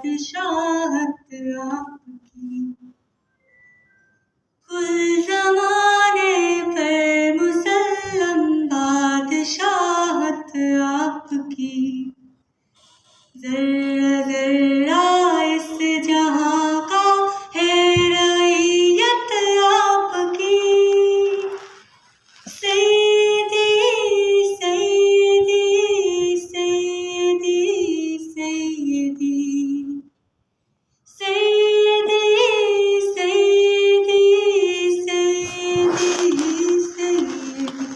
बादशाहत आपकी। कुल ज़माने पर मुसल्लम बादशाहत आपकी। ज़र्रा ज़र्रा इस जहाँ का है रईयत आपकी। सैयदी सैयदी सैयदी सैयदी सैयदी सैयदी सैयदी सैयदी।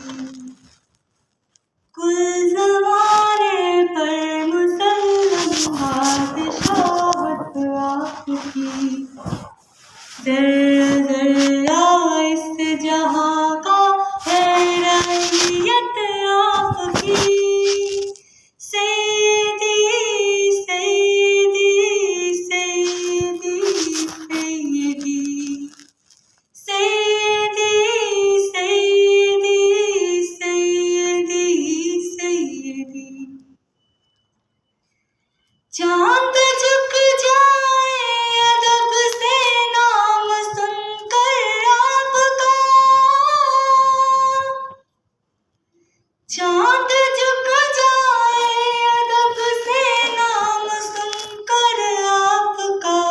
कुल ज़माने पर मुसल्लम बादशाहत आपकी। ज़र्रा ज़र्रा इस जहाँ का है रईयत आपकी। सैयदी सैयदी सैयदी सैयदी सैयदी सैयदी सैयदी सैयदी। चाँद झुक जाए अदब से नाम सुनकर आपका। चाँद झुक जाए अदब से नाम सुनकर आपका।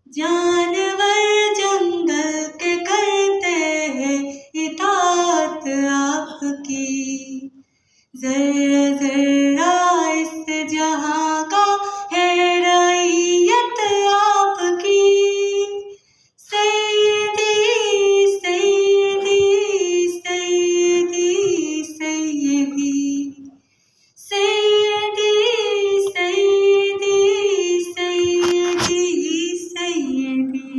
जानवर जंगल के करते हैं इताअत आपकी। ज़र्रा ज़र्रा इस जहाँ का है रईयत आपकी। सैयदी सैयदी सैयदी सैयदी सैयदी सैयदी सैयदी सैयदी।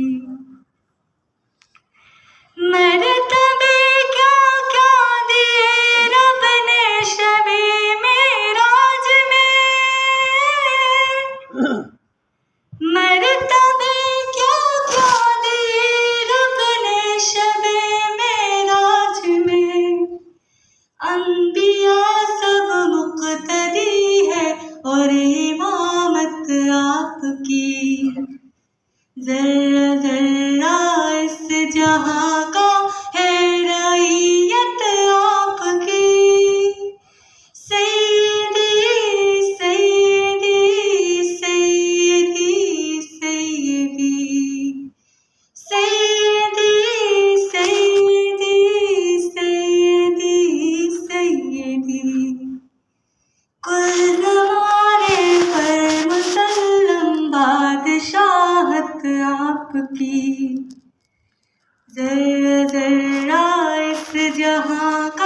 मरतबे क्या क्या दिए रब ने शबे मेराज में। मरतबे क्या क्या दिए रब ने शबे मेराज में। अंबिया सब मुक़्तदी है और इमामत आपकी। ज़र्रा ज़र्रा इस जहाँ का है रईयत आपकी। सैयदी सैयदी सैयदी सैयदी सैयदी सैयदी सैयदी सैयदी। कुल ज़माने पर मुसल्लम बादशाहत आपकी। ज़र्रा ज़र्रा इस जहाँ का